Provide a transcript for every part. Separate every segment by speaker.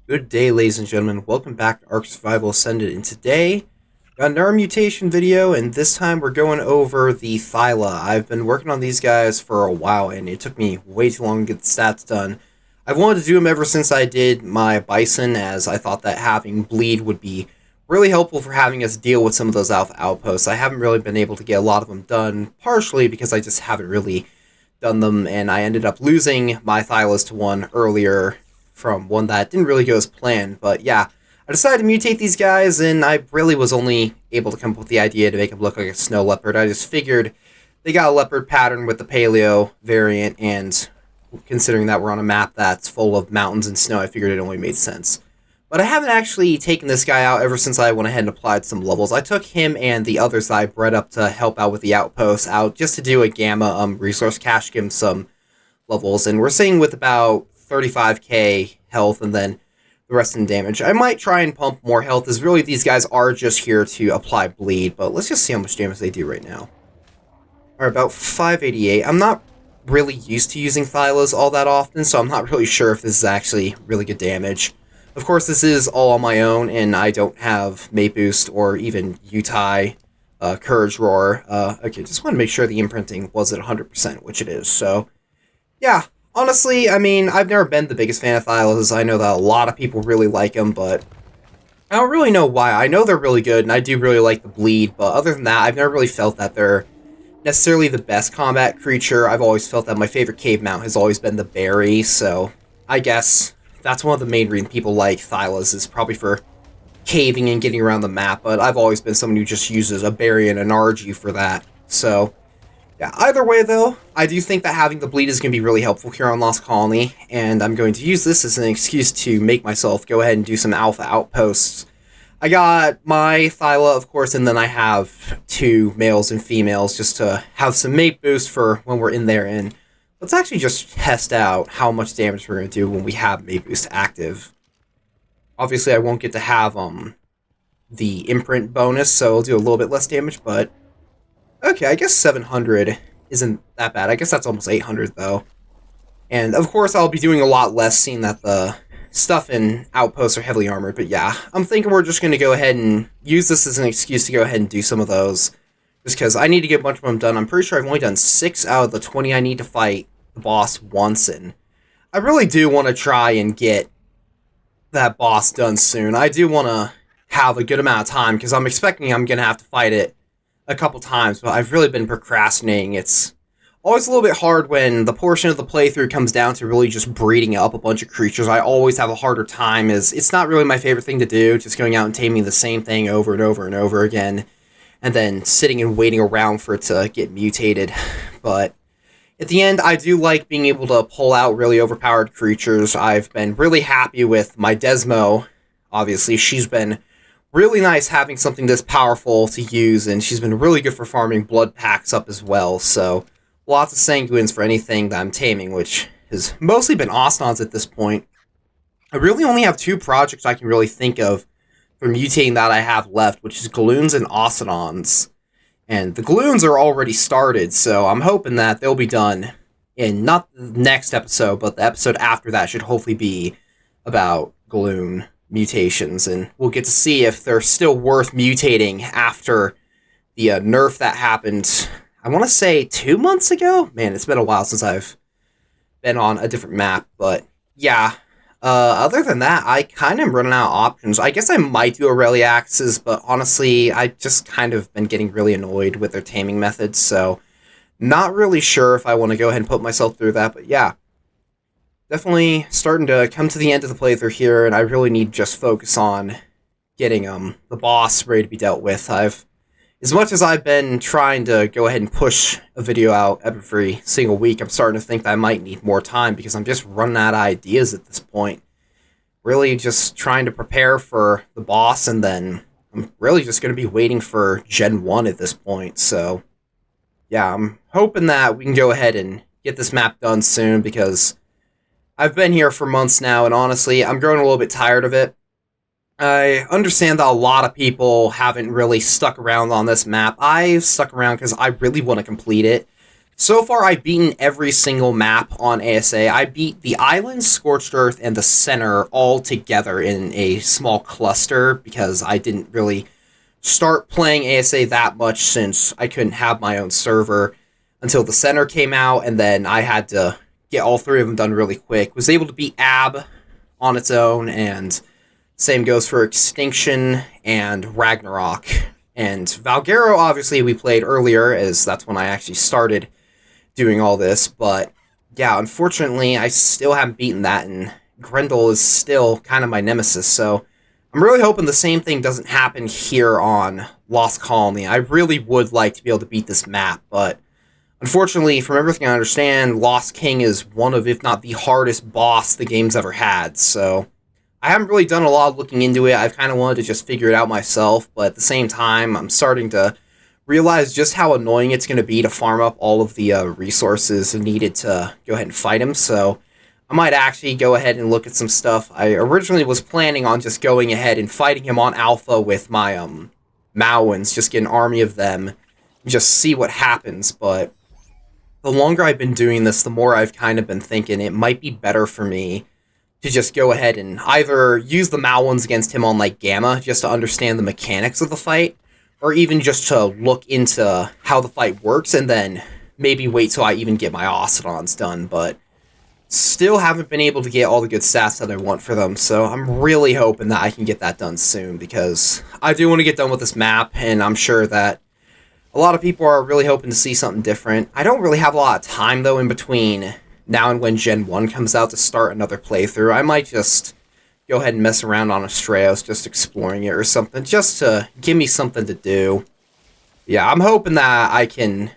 Speaker 1: Good day, ladies and gentlemen. Welcome back to ARK Survival Ascended. And today, got another mutation video, and this time we're going over the Thyla. I've been working on these guys for a while, and it took me way too long to get the stats done. I've wanted to do them ever since I did my Bison, as I thought that having Bleed would be really helpful for having us deal with some of those Alpha Outposts. I haven't really been able to get a lot of them done, partially because I just haven't really done them, and I ended up losing my Thylas to one earlier from one that didn't really go as planned. But yeah, I decided to mutate these guys, and I really was only able to come up with the idea to make them look like a snow leopard. I just figured they got a leopard pattern with the Paleo variant, and considering that we're on a map that's full of mountains and snow, I figured it only made sense. But I haven't actually taken this guy out ever since I went ahead and applied some levels. I took him and the others that I bred up to help out with the outposts out just to do a gamma resource cache, give him some levels, and we're sitting with about 35k health and then the rest in damage. I might try and pump more health, as really these guys are just here to apply bleed, but let's just see how much damage they do right now. Alright, about 588. I'm not really used to using Thylas all that often, so I'm not really sure if this is actually really good damage. Of course, this is all on my own, and I don't have Mate Boost or even Utai, Courage Roar. Okay, just want to make sure the imprinting was at 100%, which it is, so yeah. Honestly, I mean, I've never been the biggest fan of Thylas. I know that a lot of people really like them, but I don't really know why. I know they're really good, and I do really like the bleed, but other than that, I've never really felt that they're necessarily the best combat creature. I've always felt that my favorite cave mount has always been the berry, so I guess that's one of the main reasons people like Thylas, is probably for caving and getting around the map, but I've always been someone who just uses a berry and an RG for that, so yeah, either way, though, I do think that having the bleed is going to be really helpful here on Lost Colony, and I'm going to use this as an excuse to make myself go ahead and do some Alpha Outposts. I got my Thyla, of course, and then I have two males and females just to have some mate boost for when we're in there, and let's actually just test out how much damage we're going to do when we have mate boost active. Obviously, I won't get to have the imprint bonus, so I'll do a little bit less damage, but okay, I guess 700 isn't that bad. I guess that's almost 800, though. And, of course, I'll be doing a lot less, seeing that the stuff in Outposts are heavily armored. But, yeah, I'm thinking we're just going to go ahead and use this as an excuse to go ahead and do some of those. Just because I need to get a bunch of them done. I'm pretty sure I've only done 6 out of the 20 I need to fight the boss once. And I really do want to try and get that boss done soon. I do want to have a good amount of time, because I'm expecting I'm going to have to fight it a couple times, but I've really been procrastinating. It's always a little bit hard when the portion of the playthrough comes down to really just breeding up a bunch of creatures. I always have a harder time, as it's not really my favorite thing to do, just going out and taming the same thing over and over and over again, and then sitting and waiting around for it to get mutated. But at the end, I do like being able to pull out really overpowered creatures. I've been really happy with my Desmo. Obviously, she's been really nice having something this powerful to use, and she's been really good for farming blood packs up as well, so lots of sanguines for anything that I'm taming, which has mostly been Osnons at this point. I really only have 2 projects I can really think of for mutating that I have left, which is Galoons and Osnons. And the Galoons are already started, so I'm hoping that they'll be done in not the next episode, but the episode after that should hopefully be about Galoon mutations, and we'll get to see if they're still worth mutating after the nerf that happened, I want to say 2 months ago? Man, it's been a while since I've been on a different map, but yeah. Other than that, I kind of am running out of options. I guess I might do Aureliaxes, but honestly, I've just kind of been getting really annoyed with their taming methods, so not really sure if I want to go ahead and put myself through that, but yeah. Definitely starting to come to the end of the playthrough here, and I really need to just focus on getting the boss ready to be dealt with. As much as I've been trying to go ahead and push a video out every single week, I'm starting to think that I might need more time, because I'm just running out of ideas at this point. Really just trying to prepare for the boss, and then I'm really just going to be waiting for Gen 1 at this point, so yeah, I'm hoping that we can go ahead and get this map done soon, because I've been here for months now, and honestly, I'm growing a little bit tired of it. I understand that a lot of people haven't really stuck around on this map. I've stuck around because I really want to complete it. So far, I've beaten every single map on ASA. I beat the island, Scorched Earth, and the center all together in a small cluster because I didn't really start playing ASA that much since I couldn't have my own server until the center came out, and then I had to get all three of them done really quick. Was able to beat Ab on its own, and same goes for Extinction and Ragnarok. And Valguero, obviously, we played earlier, as that's when I actually started doing all this, but yeah, unfortunately, I still haven't beaten that, and Grendel is still kind of my nemesis, so I'm really hoping the same thing doesn't happen here on Lost Colony. I really would like to be able to beat this map, but unfortunately, from everything I understand, Lost King is one of, if not the hardest boss the game's ever had, so I haven't really done a lot of looking into it. I've kind of wanted to just figure it out myself, but at the same time, I'm starting to realize just how annoying it's going to be to farm up all of the resources needed to go ahead and fight him, so I might actually go ahead and look at some stuff. I originally was planning on just going ahead and fighting him on Alpha with my Mauans, just get an army of them, and just see what happens, but the longer I've been doing this, the more I've kind of been thinking it might be better for me to just go ahead and either use the Mauans against him on, like, Gamma, just to understand the mechanics of the fight, or even just to look into how the fight works, and then maybe wait till I even get my Ocedons done, but still haven't been able to get all the good stats that I want for them, so I'm really hoping that I can get that done soon, because I do want to get done with this map, and I'm sure that a lot of people are really hoping to see something different. I don't really have a lot of time, though, in between now and when Gen 1 comes out to start another playthrough. I might just go ahead and mess around on Astraeos, just exploring it or something, just to give me something to do. Yeah, I'm hoping that I can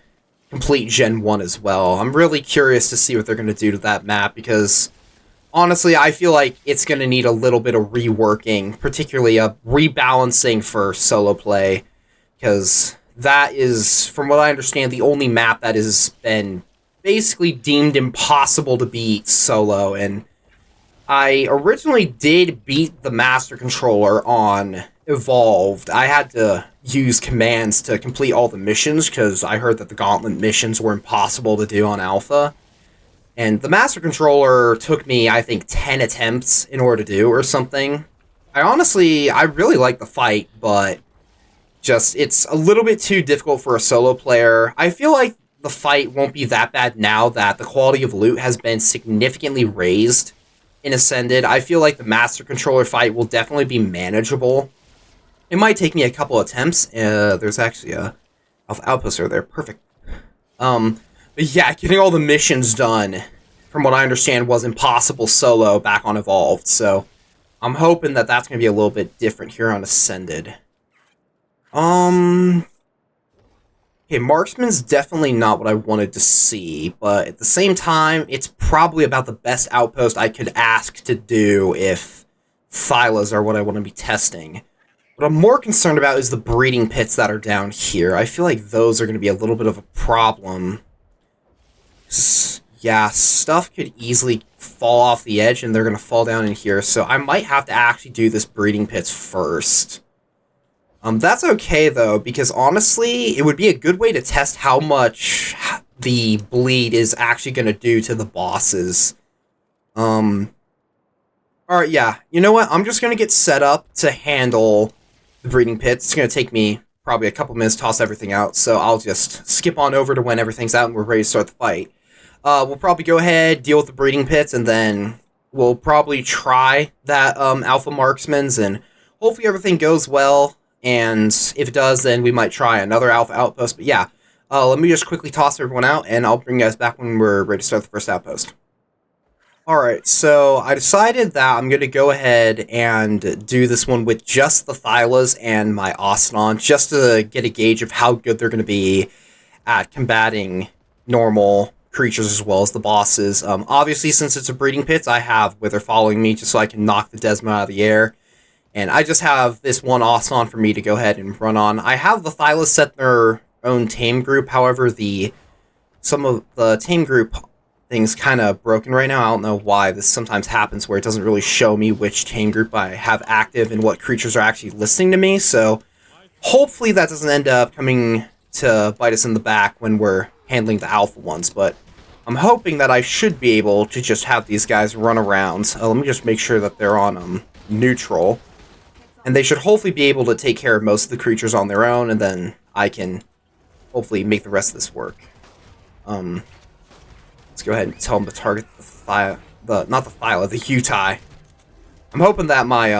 Speaker 1: complete Gen 1 as well. I'm really curious to see what they're going to do to that map, because honestly, I feel like it's going to need a little bit of reworking, particularly a rebalancing for solo play, because that is, from what I understand, the only map that has been basically deemed impossible to beat solo, and I originally did beat the Master Controller on Evolved. I had to use commands to complete all the missions, because I heard that the Gauntlet missions were impossible to do on Alpha. And the Master Controller took me, I think, 10 attempts in order to do, or something. I really like the fight, but just, it's a little bit too difficult for a solo player. I feel like the fight won't be that bad now that the quality of loot has been significantly raised in Ascended. I feel like the Master Controller fight will definitely be manageable. It might take me a couple attempts. There's actually a Outposts over there. Perfect. But yeah, getting all the missions done, from what I understand, was impossible solo back on Evolved. So I'm hoping that that's going to be a little bit different here on Ascended. Okay, Marksman's definitely not what I wanted to see, but at the same time, it's probably about the best outpost I could ask to do if Thylas are what I want to be testing. What I'm more concerned about is the breeding pits that are down here. I feel like those are going to be a little bit of a problem. Yeah, stuff could easily fall off the edge, and they're going to fall down in here, so I might have to actually do this breeding pits first. That's okay, though, because honestly, it would be a good way to test how much the bleed is actually going to do to the bosses. Alright, yeah. You know what? I'm just going to get set up to handle the breeding pits. It's going to take me probably a couple minutes to toss everything out, so I'll just skip on over to when everything's out and we're ready to start the fight. We'll probably go ahead, deal with the breeding pits, and then we'll probably try that Alpha Marksman's, and hopefully everything goes well. And if it does, then we might try another Alpha Outpost. But yeah, let me just quickly toss everyone out, and I'll bring you guys back when we're ready to start the first Outpost. Alright, so I decided that I'm going to go ahead and do this one with just the Thylas and my Ocedon, just to get a gauge of how good they're going to be at combating normal creatures as well as the bosses. Obviously, since it's a breeding pits, I have Wither following me just so I can knock the Desmo out of the air. And I just have this one Ocedon for me to go ahead and run on. I have the Thylas set their own tame group, however, some of the tame group thing's kind of broken right now. I don't know why. This sometimes happens where it doesn't really show me which tame group I have active and what creatures are actually listening to me, so hopefully that doesn't end up coming to bite us in the back when we're handling the alpha ones, but I'm hoping that I should be able to just have these guys run around. Let me just make sure that they're on neutral. And they should hopefully be able to take care of most of the creatures on their own, and then I can hopefully make the rest of this work. Let's go ahead and tell them to target the Utai. I'm hoping that my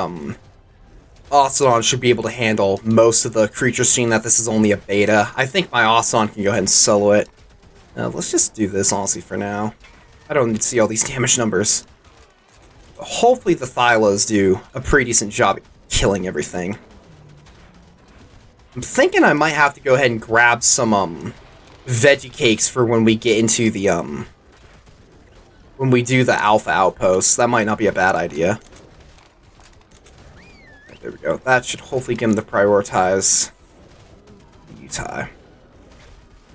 Speaker 1: Ocelon should be able to handle most of the creatures, seeing that this is only a beta. I think my Ocelon can go ahead and solo it. Let's just do this, honestly, for now. I don't need to see all these damage numbers. But hopefully the Thylas do a pretty decent job at killing everything. I'm thinking I might have to go ahead and grab some veggie cakes for when we get into the when we do the alpha outposts. That might not be a bad idea. Right, there we go. That should hopefully get him to prioritize the Utai.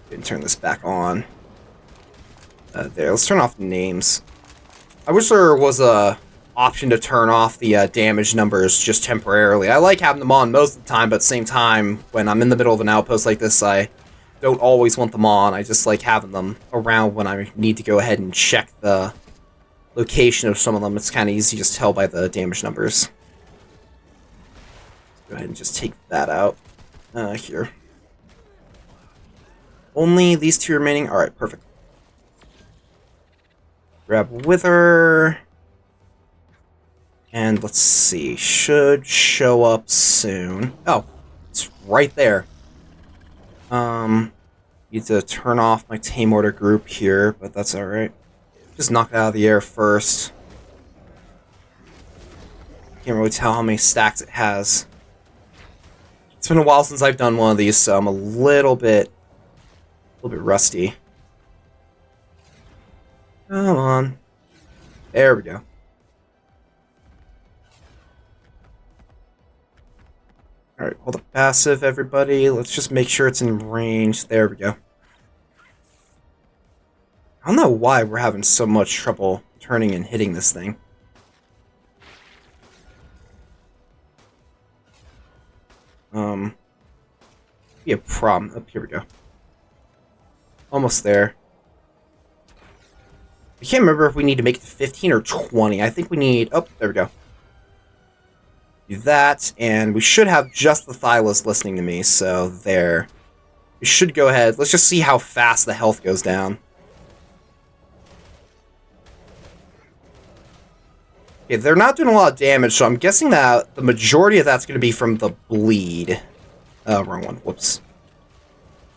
Speaker 1: Didn't turn this back on. There, let's turn off the names. I wish there was a option to turn off the damage numbers just temporarily. I like having them on most of the time, but at the same time, when I'm in the middle of an outpost like this, I don't always want them on. I just like having them around when I need to go ahead and check the location of some of them. It's kind of easy to just tell by the damage numbers. Let's go ahead and just take that out. Here. Only these two remaining? Alright, perfect. Grab Wither. And let's see. Should show up soon. Oh, it's right there. Need to turn off my Tame Order group here, but that's alright. Just knock it out of the air first. Can't really tell how many stacks it has. It's been a while since I've done one of these, so I'm a little bit rusty. Come on. There we go. Alright, hold the passive, everybody. Let's just make sure it's in range. There we go. I don't know why we're having so much trouble turning and hitting this thing. Be a problem. Oh, here we go. Almost there. I can't remember if we need to make it to 15 or 20. I think we need... Oh, there we go. Do that, and we should have just the Thylas listening to me, so there. We should go ahead. Let's just see how fast the health goes down. Okay, they're not doing a lot of damage, so I'm guessing that the majority of that's going to be from the bleed. Wrong one. Whoops.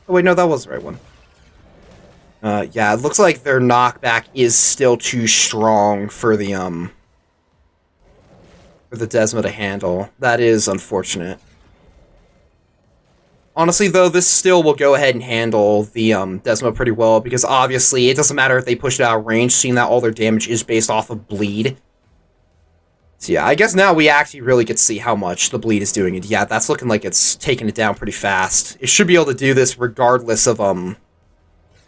Speaker 1: Oh, wait, no, that was the right one. Yeah, it looks like their knockback is still too strong for the Desma to handle. That is unfortunate. Honestly, though, this still will go ahead and handle the Desma pretty well, because obviously it doesn't matter if they push it out of range, seeing that all their damage is based off of bleed. So yeah, I guess now we actually really get to see how much the bleed is doing. And yeah, that's looking like it's taking it down pretty fast. It should be able to do this regardless of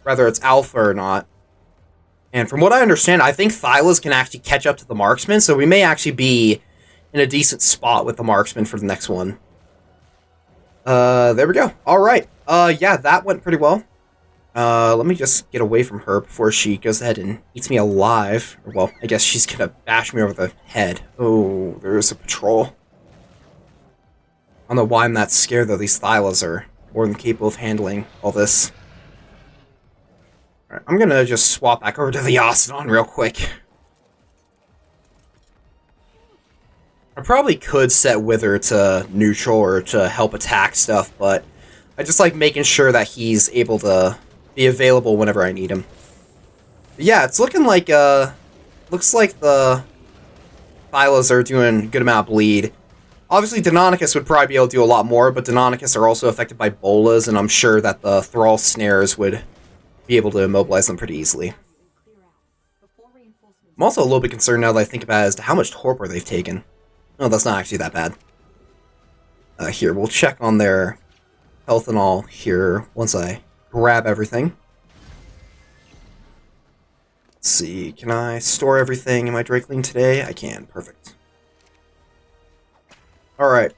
Speaker 1: whether it's alpha or not. And from what I understand, I think Thylas can actually catch up to the marksman, so we may actually be in a decent spot with the marksman for the next one. There we go. Alright. Yeah, that went pretty well. Let me just get away from her before she goes ahead and eats me alive. Or, well, I guess she's gonna bash me over the head. Oh, there's a patrol. I don't know why I'm that scared, though. These Thylas are more than capable of handling all this. Alright, I'm gonna just swap back over to the Ocelon real quick. I probably could set Wither to neutral or to help attack stuff, but I just like making sure that he's able to be available whenever I need him. But yeah, it's looking like, looks like the Thylas are doing a good amount of bleed. Obviously, Deinonychus would probably be able to do a lot more, but Deinonychus are also affected by bolas, and I'm sure that the Thrall snares would be able to immobilize them pretty easily. I'm also a little bit concerned now that I think about it as to how much torpor they've taken. Oh, that's not actually that bad. Here, we'll check on their health and all here once I grab everything. Let's see, can I store everything in my Drakeling today? I can, perfect. Alright,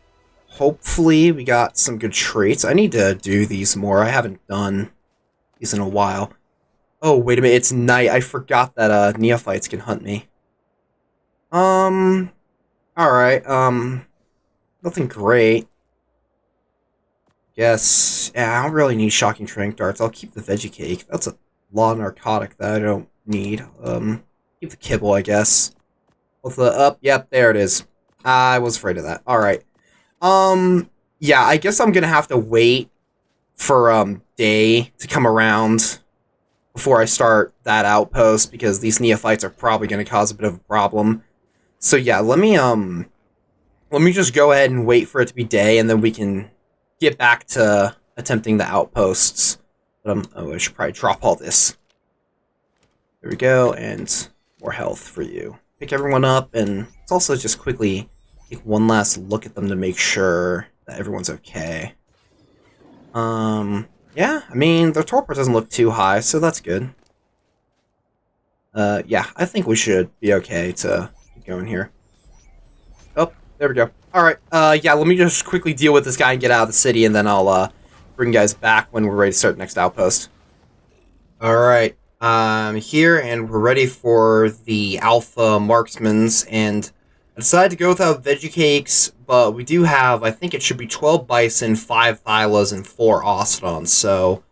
Speaker 1: hopefully we got some good traits. I need to do these more. I haven't done least in a while. Oh, wait a minute, it's night. I forgot that neophytes can hunt me. Alright, nothing great. Yes, yeah, I don't really need shocking trank darts. I'll keep the veggie cake. That's a law narcotic that I don't need. Keep the kibble, I guess. With the yep, there it is. I was afraid of that. Alright. Yeah, I guess I'm gonna have to wait for, day to come around before I start that outpost, because these neophytes are probably gonna cause a bit of a problem. So yeah, let me just go ahead and wait for it to be day, and then we can get back to attempting the outposts. But oh, I should probably drop all this. There we go, and more health for you. Pick everyone up, and let's also just quickly take one last look at them to make sure that everyone's okay. Yeah, I mean, their torpor doesn't look too high, so that's good. Yeah, I think we should be okay to keep going here. Oh, there we go. Alright, yeah, let me just quickly deal with this guy and get out of the city, and then I'll, bring you guys back when we're ready to start the next outpost. Alright, I'm here, and we're ready for the alpha marksmans, and I decided to go without veggie cakes, but we do have, I think it should be 12 bison, 5 thylas, and 4 ostodons, so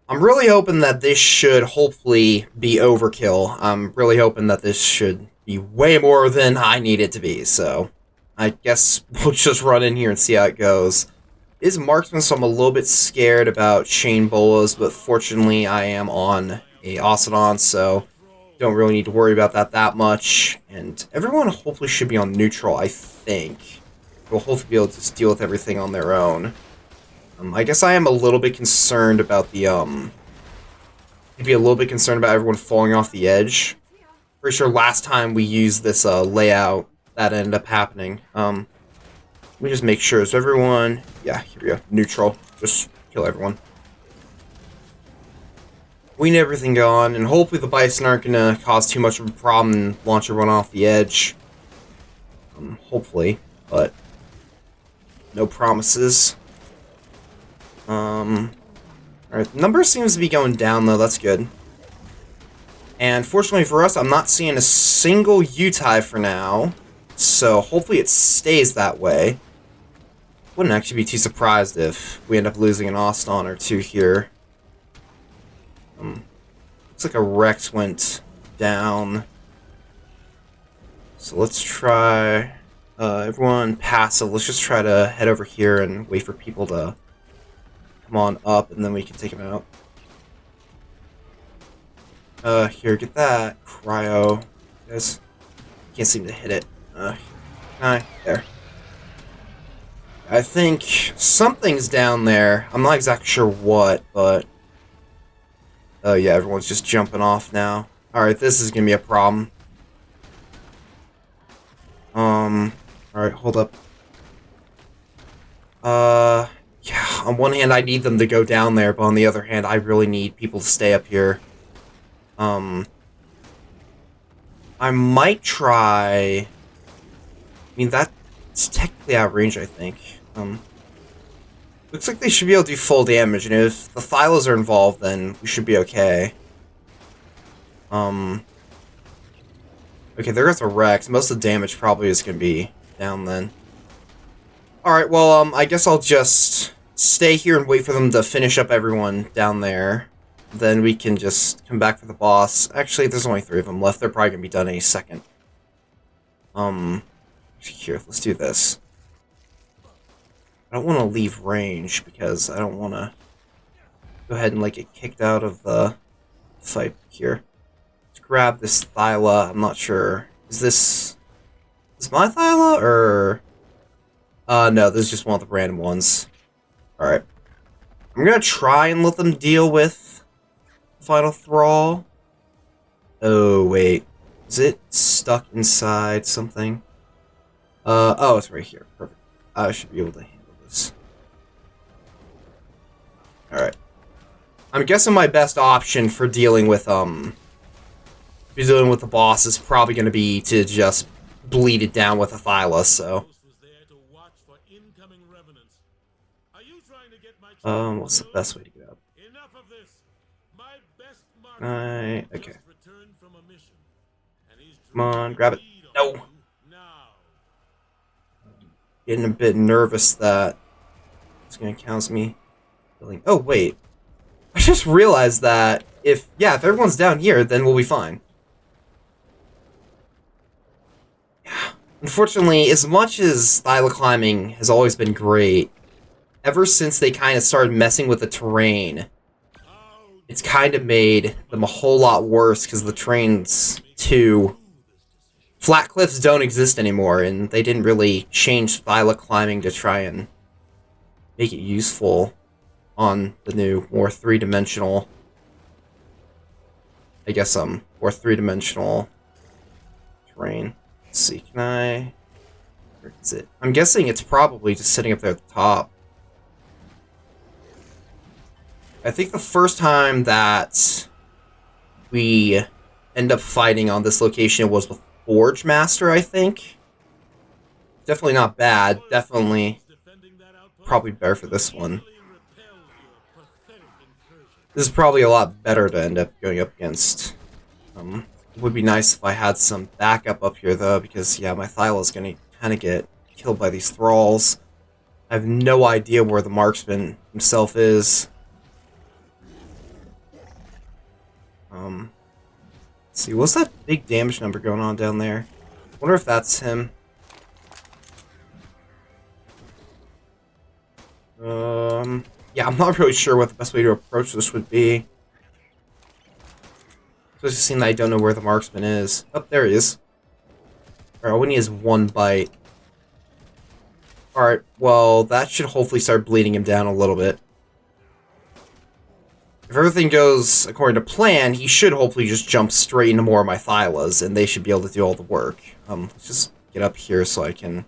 Speaker 1: I'm really hoping that this should hopefully be overkill. I'm really hoping that this should be way more than I need it to be, so I guess we'll just run in here and see how it goes. It is marksman, so I'm a little bit scared about chain bolas, but fortunately I am on a ostodon, so don't really need to worry about that much. And everyone hopefully should be on neutral, I think. We'll hopefully be able to just deal with everything on their own. I guess I am a little bit concerned about the, maybe a little bit concerned about everyone falling off the edge. Pretty sure last time we used this, layout, that ended up happening. Let me just make sure. So everyone, yeah, here we go, neutral. Just kill everyone. We need everything going, and hopefully the bison aren't gonna cause too much of a problem and launch everyone off the edge. Hopefully, but no promises. Alright, the number seems to be going down, though. That's good. And fortunately for us, I'm not seeing a single Utai for now, so hopefully it stays that way. Wouldn't actually be too surprised if we end up losing an Oston or two here. Looks like a Rex went down. So let's try... everyone passive. Let's just try to head over here and wait for people to come on up, and then we can take them out. Here, get that. Cryo. You guys can't seem to hit it. There. I think something's down there. I'm not exactly sure what, but... Oh yeah, everyone's just jumping off now. Alright, this is gonna be a problem. Alright, hold up. Yeah, on one hand I need them to go down there, but on the other hand I really need people to stay up here. I might try... I mean, that's technically out of range, I think. Looks like they should be able to do full damage, and if the Thylas are involved, then we should be okay. Okay, there goes a Rex. Most of the damage probably is going to be down then. Alright, well, I guess I'll just stay here and wait for them to finish up everyone down there. Then we can just come back for the boss. Actually, there's only 3 of them left. They're probably going to be done any second. Here, let's do this. I don't want to leave range because I don't want to go ahead and like get kicked out of the fight here. Let's grab this Thyla. I'm not sure. Is my Thyla or... no, this is just one of the random ones. Alright. I'm gonna try and let them deal with Final Thrall. Oh, wait. Is it stuck inside something? Oh, it's right here. Perfect. I should be able to handle this. Alright. I'm guessing my best option for dealing with, the boss is probably going to be to just bleed it down with a Thyla, so... what's the best way to get up? Okay. Come on, grab it. No! Getting a bit nervous that it's gonna count me. Oh, wait. I just realized that if everyone's down here, then we'll be fine. Yeah. Unfortunately, as much as climbing has always been great, ever since they kind of started messing with the terrain, it's kind of made them a whole lot worse because the terrain's too... Flat cliffs don't exist anymore, and they didn't really change climbing to try and make it useful on the new, more three-dimensional... more three-dimensional terrain. Let's see, can I... Where is it? I'm guessing it's probably just sitting up there at the top. I think the first time that we end up fighting on this location was the Forge Master, I think. Definitely not bad. Definitely probably better for this one. This is probably a lot better to end up going up against. It would be nice if I had some backup up here, though, because, yeah, my Thyla's gonna kind of get killed by these thralls. I have no idea where the marksman himself is. Let's see, what's that big damage number going on down there? I wonder if that's him. Yeah, I'm not really sure what the best way to approach this would be. Especially seeing that I don't know where the marksman is. Oh, there he is. Alright, all we need is one bite. Alright, well, that should hopefully start bleeding him down a little bit. If everything goes according to plan, he should hopefully just jump straight into more of my Thylas, and they should be able to do all the work. Let's just get up here so I can...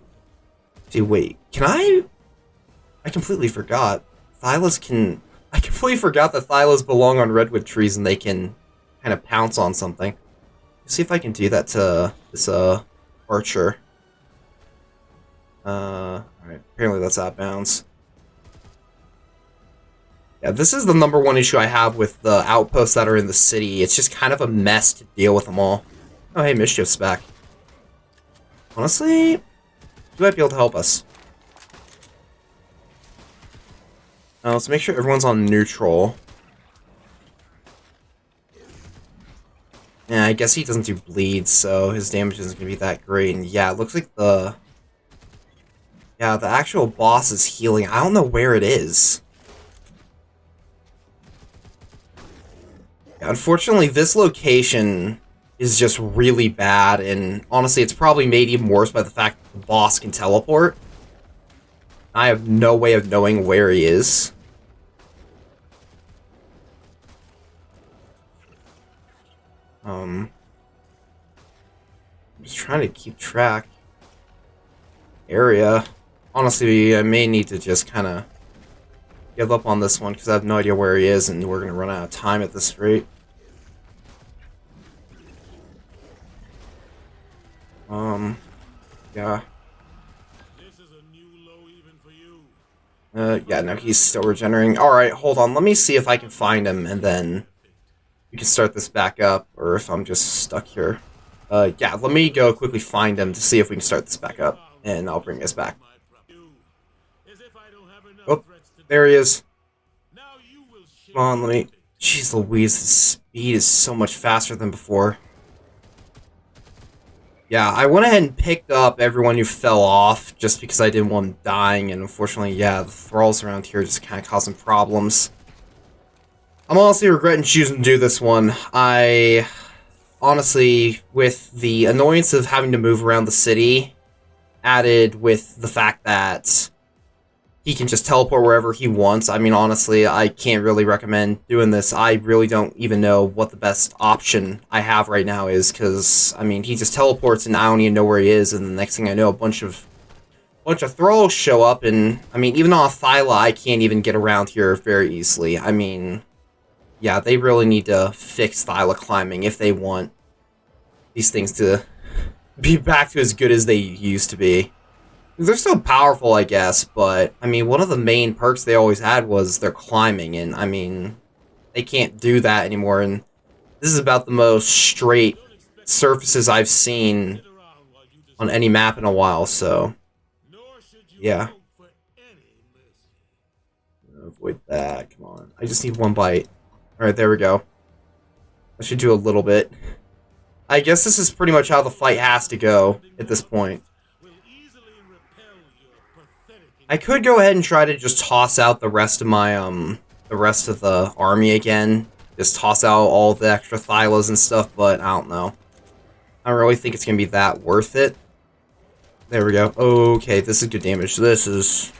Speaker 1: See, wait, can I completely forgot. Thylas can... I completely forgot that Thylas belong on redwood trees and they can kind of pounce on something. Let's see if I can do that to this, archer. Alright, apparently that's out of bounds. Yeah, this is the #1 issue I have with the outposts that are in the city. It's just kind of a mess to deal with them all. Oh, hey, Mischief's back. Honestly, you might be able to help us. Let's make sure everyone's on neutral. Yeah, I guess he doesn't do bleeds, so his damage isn't going to be that great. And yeah, it looks like the... Yeah, the actual boss is healing. I don't know where it is. Unfortunately, this location is just really bad, and honestly, it's probably made even worse by the fact that the boss can teleport. I have no way of knowing where he is. I'm just trying to keep track. Area. Honestly, I may need to just kind of give up on this one because I have no idea where he is, and we're going to run out of time at this rate. Yeah. Yeah, no, he's still regenerating. Alright, hold on, let me see if I can find him, and then we can start this back up, or if I'm just stuck here. Yeah, let me go quickly find him to see if we can start this back up, and I'll bring this back. Oh, there he is. Come on, let me... Jeez Louise, his speed is so much faster than before. Yeah, I went ahead and picked up everyone who fell off, just because I didn't want them dying, and unfortunately, yeah, the thralls around here just kind of causing problems. I'm honestly regretting choosing to do this one. I... Honestly, with the annoyance of having to move around the city, added with the fact that he can just teleport wherever he wants. I mean, honestly, I can't really recommend doing this. I really don't even know what the best option I have right now is, because, I mean, he just teleports and I don't even know where he is, and the next thing I know, a bunch of thralls show up, and, I mean, even on a Thyla, I can't even get around here very easily. I mean, yeah, they really need to fix Thyla climbing if they want these things to be back to as good as they used to be. They're still powerful, I guess, but, I mean, one of the main perks they always had was their climbing, and, I mean, they can't do that anymore, and This is about the most straight surfaces I've seen on any map in a while, so yeah. Avoid that, come on. I just need one bite. Alright, there we go. I should do a little bit. I guess this is pretty much how the fight has to go at this point. I could go ahead and try to just toss out the rest of my, the rest of the army again. Just toss out all the extra Thylas and stuff, but I don't know. I don't really think it's gonna be that worth it. There we go. Okay, this is good damage. This is...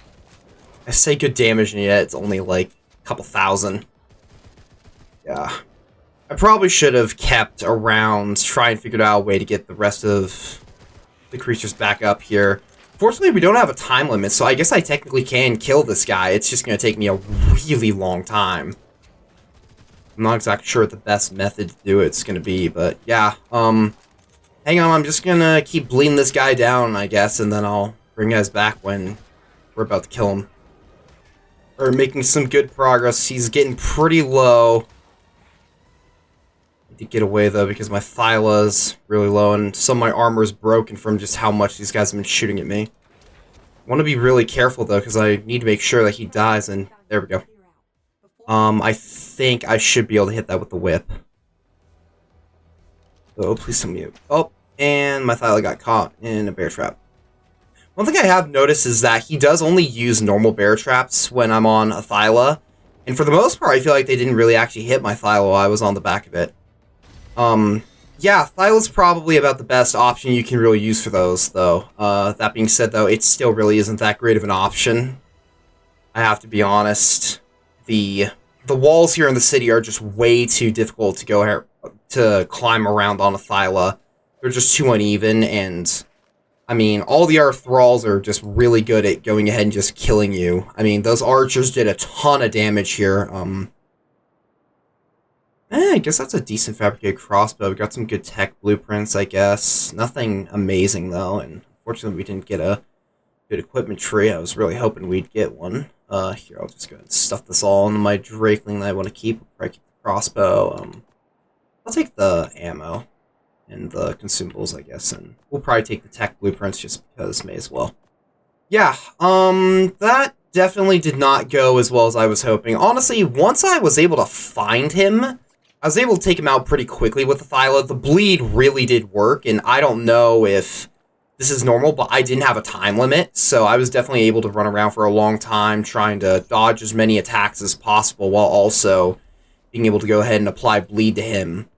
Speaker 1: I say good damage, and yet it's only like a couple thousand. Yeah. I probably should have kept around, try and figure out a way to get the rest of the creatures back up here. Fortunately, we don't have a time limit, so I guess I technically can kill this guy. It's just going to take me a really long time. I'm not exactly sure what the best method to do it's going to be, but yeah. Hang on, I'm just going to keep bleeding this guy down, I guess, and then I'll bring you guys back when we're about to kill him. We're making some good progress. He's getting pretty low. To get away though because my Thyla's really low and some of my armor is broken from just how much these guys have been shooting at me. I want to be really careful though because I need to make sure that he dies, and there we go. I think I should be able to hit that with the whip. Oh, please tell me. Oh, and my Thyla got caught in a bear trap. One thing I have noticed is that he does only use normal bear traps when I'm on a Thyla, and for the most part I feel like they didn't really actually hit my Thyla while I was on the back of it. Yeah, Thyla's probably about the best option you can really use for those, though. That being said, though, it still really isn't that great of an option. I have to be honest. The walls here in the city are just way too difficult to go here, to climb around on a Thyla. They're just too uneven, and I mean, all the other thralls are just really good at going ahead and just killing you. I mean, those archers did a ton of damage here. I guess that's a decent fabricated crossbow. We got some good tech blueprints, I guess. Nothing amazing, though, and unfortunately we didn't get a good equipment tree. I was really hoping we'd get one. Here, I'll just go ahead and stuff this all into my Drakeling that I want to keep. I'll probably keep the crossbow. I'll take the ammo and the consumables, I guess, and we'll probably take the tech blueprints just because may as well. Yeah, that definitely did not go as well as I was hoping. Honestly, once I was able to find him, I was able to take him out pretty quickly with the Thyla. The bleed really did work, and I don't know if this is normal, but I didn't have a time limit, so I was definitely able to run around for a long time trying to dodge as many attacks as possible while also being able to go ahead and apply bleed to him.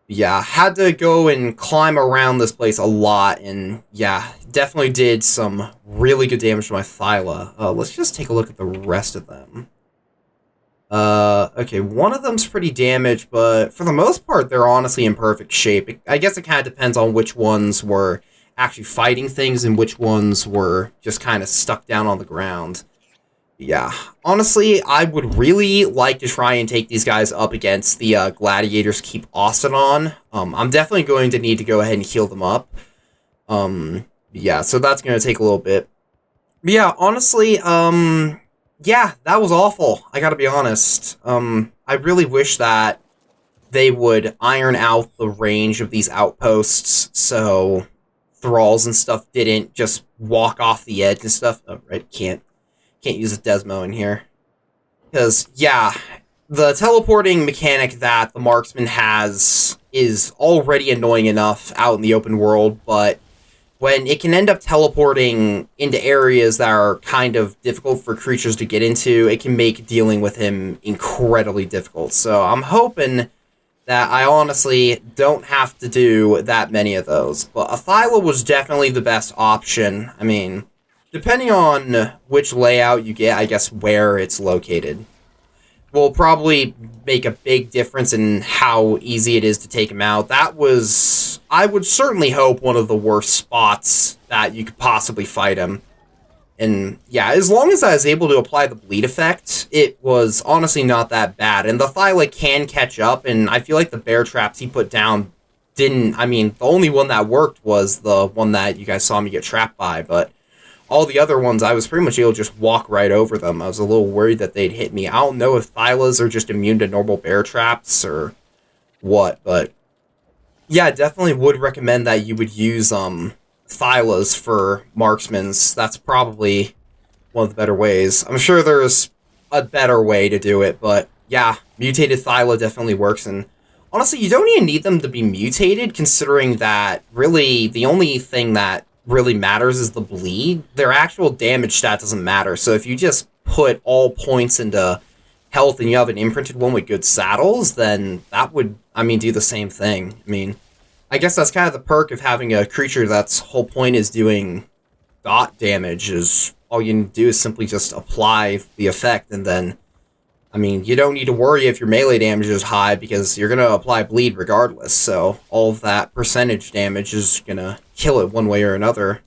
Speaker 1: Yeah, had to go and climb around this place a lot, and yeah, definitely did some really good damage to my Thyla. Let's just take a look at the rest of them. Okay, one of them's pretty damaged, but for the most part, they're honestly in perfect shape. I guess it kind of depends on which ones were actually fighting things and which ones were just kind of stuck down on the ground. Yeah, honestly, I would really like to try and take these guys up against the Gladiators Keep Austin on. I'm definitely going to need to go ahead and heal them up. Yeah, so that's going to take a little bit. But yeah, honestly, yeah, that was awful. I gotta be honest. I really wish that they would iron out the range of these outposts so thralls and stuff didn't just walk off the edge and stuff. Oh, right, can't use a Desmo in here. Because, yeah, the teleporting mechanic that the marksman has is already annoying enough out in the open world, but when it can end up teleporting into areas that are kind of difficult for creatures to get into, it can make dealing with him incredibly difficult. So I'm hoping that I honestly don't have to do that many of those. But a Thyla was definitely the best option. I mean, depending on which layout you get, I guess where it's located will probably make a big difference in how easy it is to take him out. That was, I would certainly hope, one of the worst spots that you could possibly fight him. And yeah, as long as I was able to apply the bleed effect, it was honestly not that bad. And the Thyla can catch up, and I feel like the bear traps he put down didn't, I mean, the only one that worked was the one that you guys saw me get trapped by, but all the other ones, I was pretty much able to just walk right over them. I was a little worried that they'd hit me. I don't know if Thylas are just immune to normal bear traps or what, but yeah, definitely would recommend that you would use Thylas for marksmans. That's probably one of the better ways. I'm sure there's a better way to do it, but yeah, mutated Thyla definitely works, and honestly, you don't even need them to be mutated, considering that really the only thing that really matters is the bleed. Their actual damage stat doesn't matter, so if you just put all points into health and you have an imprinted one with good saddles, then that would, I mean, do the same thing. I mean, I guess that's kind of the perk of having a creature that's whole point is doing dot damage, is all you need to do is simply just apply the effect, and then, I mean, you don't need to worry if your melee damage is high, because you're going to apply bleed regardless, so all of that percentage damage is going to kill it one way or another.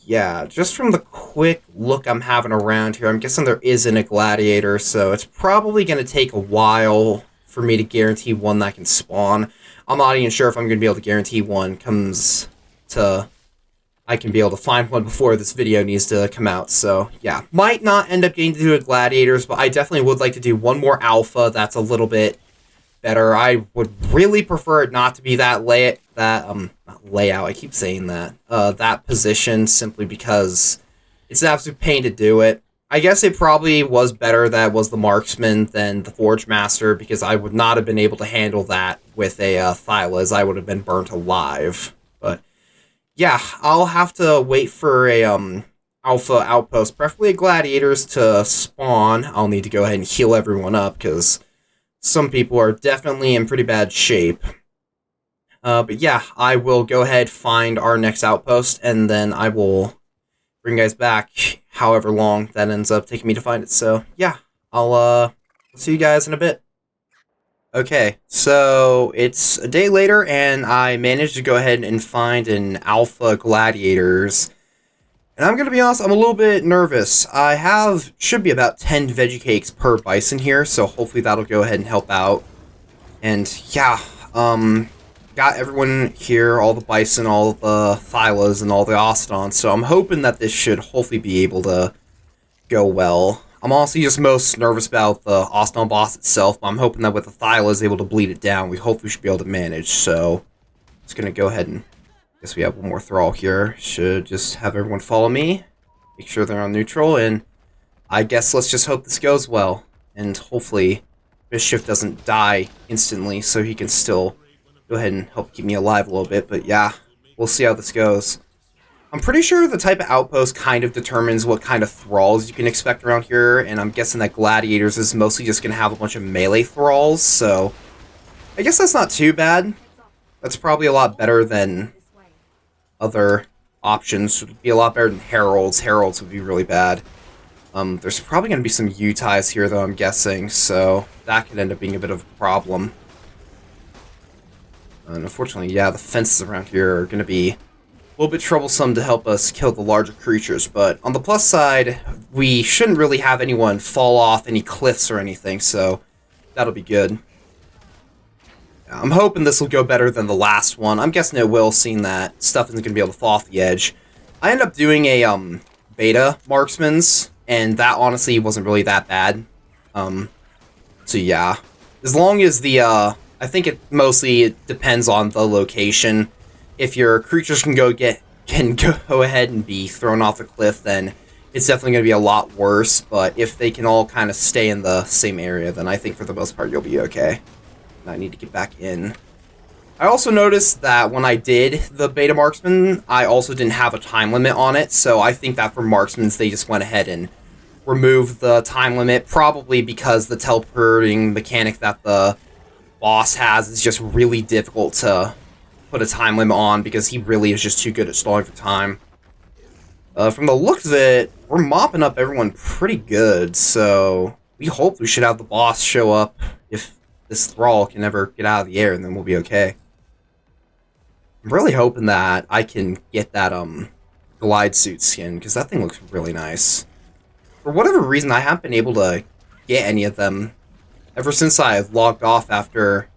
Speaker 1: Yeah, just from the quick look I'm having around here, I'm guessing there isn't a gladiator, so it's probably going to take a while for me to guarantee one that can spawn. I'm not even sure if I'm going to be able to guarantee one comes to... I can be able to find one before this video needs to come out, so yeah. Might not end up getting to do a gladiators, but I definitely would like to do one more alpha that's a little bit better. I would really prefer it not to be that layout, I keep saying that, that position, simply because it's an absolute pain to do it. I guess it probably was better that it was the marksman than the forge master, because I would not have been able to handle that with a Thyla, as I would have been burnt alive. But yeah, I'll have to wait for a alpha outpost, preferably gladiators, to spawn. I'll need to go ahead and heal everyone up, because some people are definitely in pretty bad shape. But yeah, I will go ahead, find our next outpost, and then I will bring you guys back however long that ends up taking me to find it. So yeah, I'll see you guys in a bit. Okay, so it's a day later, and I managed to go ahead and find an alpha gladiators. And I'm gonna be honest, I'm a little bit nervous. Should be about 10 veggie cakes per bison here, so hopefully that'll go ahead and help out. And yeah, got everyone here, all the bison, all the Thylas, and all the Ostons, so I'm hoping that this should hopefully be able to go well. I'm honestly just most nervous about the Oston boss itself, but I'm hoping that with the Thyla is able to bleed it down, we hopefully should be able to manage, so just gonna go ahead and, guess we have one more thrall here. Should just have everyone follow me, make sure they're on neutral, and I guess let's just hope this goes well, and hopefully Mischief doesn't die instantly, so he can still go ahead and help keep me alive a little bit, but yeah, we'll see how this goes. I'm pretty sure the type of outpost kind of determines what kind of thralls you can expect around here, and I'm guessing that gladiators is mostly just going to have a bunch of melee thralls, so I guess that's not too bad. That's probably a lot better than other options. It would be a lot better than heralds. Heralds would be really bad. There's probably going to be some Utis here, though, I'm guessing, so that could end up being a bit of a problem. And unfortunately, yeah, the fences around here are going to be a little bit troublesome to help us kill the larger creatures, but on the plus side, we shouldn't really have anyone fall off any cliffs or anything, so that'll be good. I'm hoping this will go better than the last one. I'm guessing it will, seeing that stuff isn't going to be able to fall off the edge. I ended up doing a beta marksman's, and that honestly wasn't really that bad. So yeah, as long as the I think it mostly depends on the location. If your creatures can go ahead and be thrown off the cliff, then it's definitely going to be a lot worse. But if they can all kind of stay in the same area, then I think for the most part you'll be okay. I need to get back in. I also noticed that when I did the beta marksman, I also didn't have a time limit on it, so I think that for marksmans they just went ahead and removed the time limit, probably because the teleporting mechanic that the boss has is just really difficult to put a time limit on, because he really is just too good at stalling for time. From the looks of it, we're mopping up everyone pretty good, so we hope we should have the boss show up if this thrall can ever get out of the air, and then we'll be okay. I'm really hoping that I can get that glide suit skin, because that thing looks really nice. For whatever reason, I haven't been able to get any of them ever since I logged off after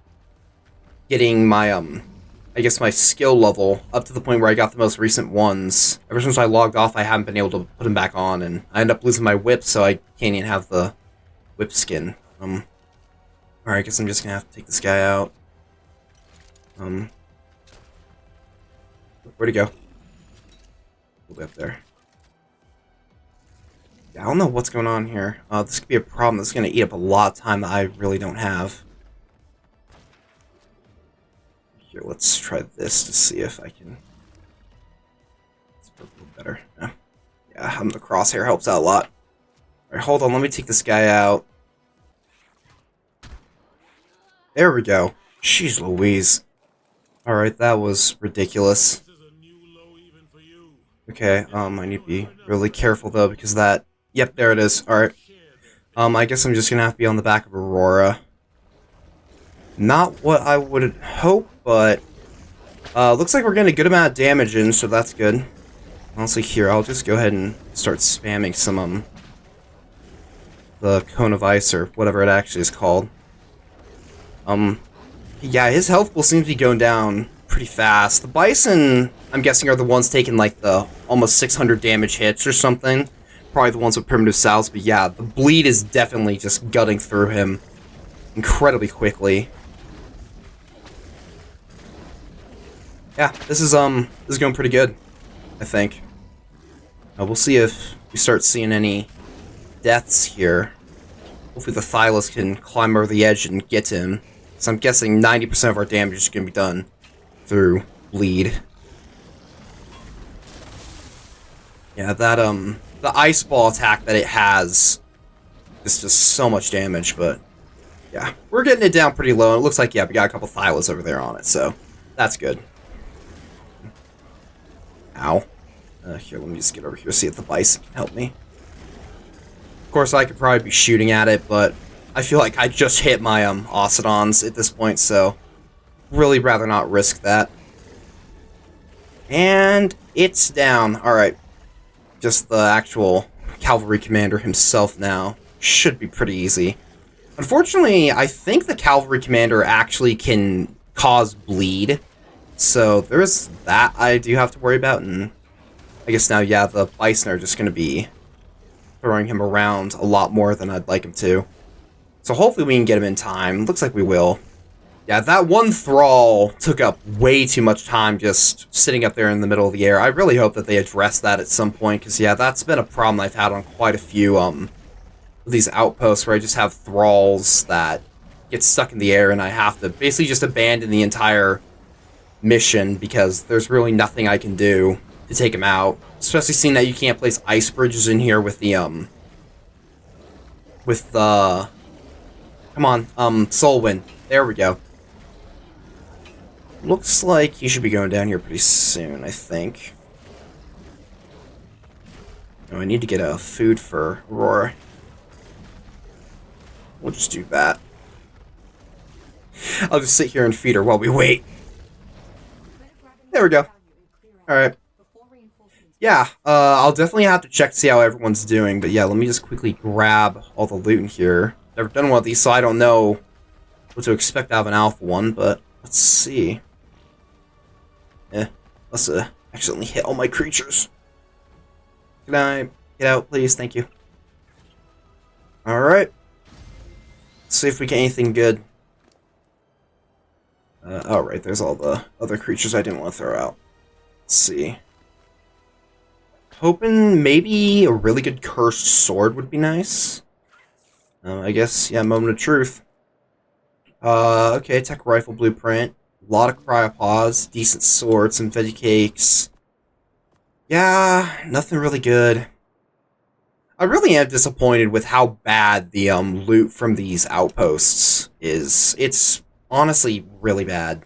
Speaker 1: getting my, I guess my skill level up to the point where I got the most recent ones. Ever since I logged off, I haven't been able to put them back on, and I end up losing my whip, so I can't even have the whip skin. Alright, I guess I'm just gonna have to take this guy out. Where'd he go? Hold up there. Yeah, I don't know what's going on here. This could be a problem that's going to eat up a lot of time that I really don't have. Here, let's try this to see if I can... It's a little better. Yeah, having the crosshair helps out a lot. Alright, hold on, let me take this guy out. There we go. Jeez Louise. Alright, that was ridiculous. Okay, I need to be really careful though, because that... Yep, there it is. Alright. I guess I'm just gonna have to be on the back of Aurora. Not what I would hope, but... looks like we're getting a good amount of damage in, so that's good. Honestly, here, I'll just go ahead and start spamming some, the Cone of Ice, or whatever it actually is called. Yeah, his health will seem to be going down pretty fast. The Bison, I'm guessing, are the ones taking, like, the almost 600 damage hits or something. Probably the ones with Primitive Salves, but yeah, the bleed is definitely just gutting through him incredibly quickly. Yeah, this is going pretty good, I think. We'll see if we start seeing any deaths here. Hopefully the Thylas can climb over the edge and get to him. So I'm guessing 90% of our damage is going to be done through bleed. Yeah, that, the Ice Ball attack that it has is just so much damage, but yeah, we're getting it down pretty low. It looks like, yeah, we got a couple Thylas over there on it, so that's good. Ow. Here, let me just get over here, see if the Bison can help me. Of course, I could probably be shooting at it, but I feel like I just hit my Ocedons at this point, so really rather not risk that. And it's down. Alright. Just the actual cavalry commander himself now. Should be pretty easy. Unfortunately, I think the cavalry commander actually can cause bleed. So there's that I do have to worry about, and I guess now, yeah, the Bison are just going to be throwing him around a lot more than I'd like him to. So hopefully we can get him in time. Looks like we will. Yeah, that one Thrall took up way too much time just sitting up there in the middle of the air. I really hope that they address that at some point, because, yeah, that's been a problem I've had on quite a few of these outposts, where I just have Thralls that get stuck in the air, and I have to basically just abandon the entire mission, because there's really nothing I can do to take him out. Especially seeing that you can't place ice bridges in here with the, come on, Solwyn. There we go. Looks like he should be going down here pretty soon, I think. Oh, I need to get a food for Aurora. We'll just do that. I'll just sit here and feed her while we wait. There we go. Alright. Yeah, I'll definitely have to check to see how everyone's doing, but yeah, let me just quickly grab all the loot in here. Never done one of these, so I don't know what to expect out of an alpha one, but let's see. Let's accidentally hit all my creatures. Can I get out, please? Thank you. Alright. Let's see if we get anything good. Alright, there's all the other creatures I didn't want to throw out. Let's see. Hoping maybe a really good cursed sword would be nice. I guess, yeah, moment of truth. Okay, tech rifle blueprint. A lot of cryopods, decent swords, some veggie cakes. Yeah, nothing really good. I really am disappointed with how bad the loot from these outposts is. It's honestly really bad.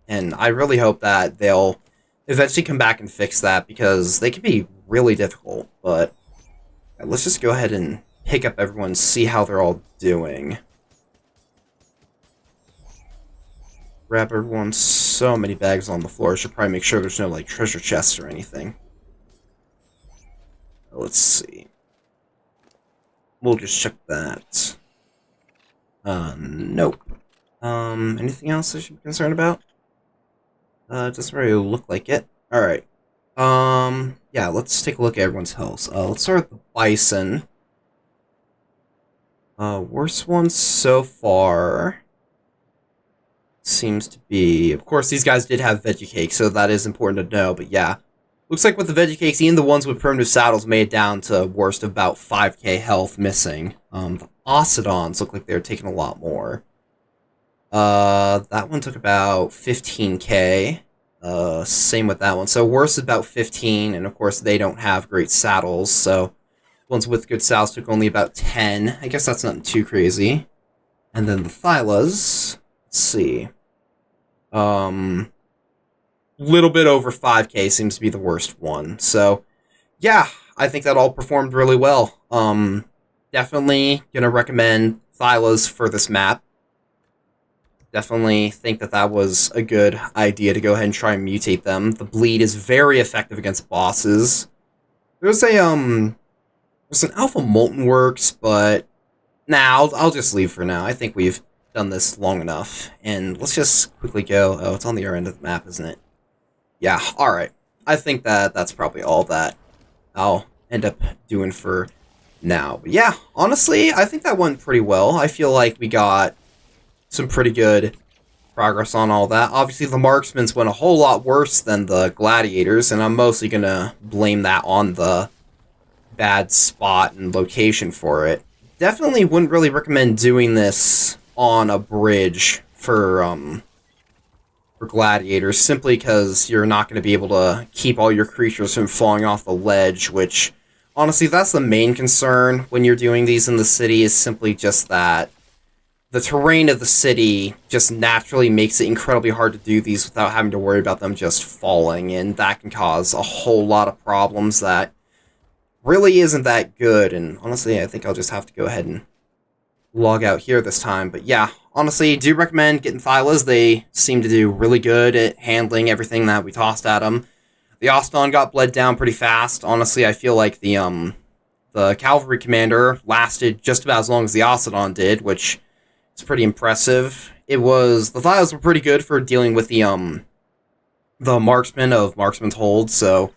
Speaker 1: And I really hope that they'll eventually come back and fix that, because they can be really difficult. But let's just go ahead and pick up everyone, see how they're all doing. Grab everyone. So many bags on the floor. I should probably make sure there's no, like, treasure chests or anything. Let's see. We'll just check that. Nope. Anything else I should be concerned about? Doesn't really look like it. Alright. Yeah, let's take a look at everyone's health. Let's start with the Bison. Worst one so far. seems to be... Of course, these guys did have veggie cakes, so that is important to know, but yeah. Looks like with the veggie cakes, even the ones with primitive saddles made down to worst of about 5k health missing. The Ocedons look like they're taking a lot more. That one took about 15k. Same with that one. So worst is about 15, and of course they don't have great saddles, so ones with good saddles took only about 10. I guess that's nothing too crazy. And then the Thylas, let's see. Little bit over 5k seems to be the worst one. So, yeah, I think that all performed really well. Definitely gonna recommend Thylas for this map. Definitely think that that was a good idea to go ahead and try and mutate them. The bleed is very effective against bosses. There's an Alpha Molten Works, but nah, I'll just leave for now. I think we've done this long enough. And let's just quickly go. Oh, it's on the other end of the map, isn't it? Yeah, alright. I think that that's probably all that I'll end up doing for now. But yeah, honestly, I think that went pretty well. I feel like we got some pretty good progress on all that. Obviously, the marksmans went a whole lot worse than the gladiators, and I'm mostly gonna blame that on the bad spot and location for it. Definitely wouldn't really recommend doing this on a bridge for gladiators, simply because you're not going to be able to keep all your creatures from falling off the ledge, which, honestly, that's the main concern when you're doing these in the city, is simply just that the terrain of the city just naturally makes it incredibly hard to do these without having to worry about them just falling, and that can cause a whole lot of problems that really isn't that good. And honestly, I think I'll just have to go ahead and log out here this time. But yeah, honestly, do recommend getting Thylas. They seem to do really good at handling everything that we tossed at them. The Ocedon got bled down pretty fast. Honestly, I feel like the cavalry commander lasted just about as long as the Ocedon did, which is pretty impressive. The Thylas were pretty good for dealing with the marksman of Marksman's Hold, so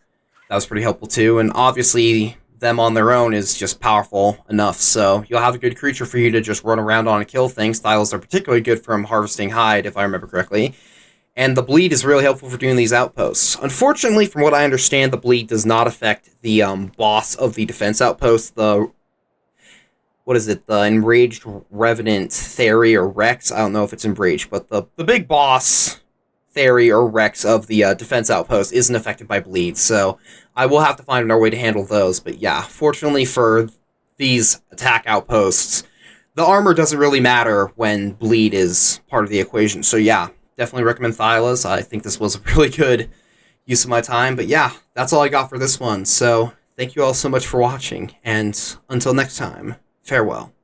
Speaker 1: that was pretty helpful too. And obviously, them on their own is just powerful enough, so you'll have a good creature for you to just run around on and kill things. Thylas are particularly good from harvesting hide, if I remember correctly. And the bleed is really helpful for doing these outposts. Unfortunately, from what I understand, the bleed does not affect the boss of the defense outpost, the Enraged Revenant Theory or Rex? I don't know if it's Enraged, but the big boss Theory or Rex of the defense outpost isn't affected by bleed, so I will have to find another way to handle those. But yeah, fortunately for these attack outposts, the armor doesn't really matter when bleed is part of the equation. So yeah, definitely recommend Thylas. I think this was a really good use of my time. But yeah, that's all I got for this one. So thank you all so much for watching, and until next time, farewell.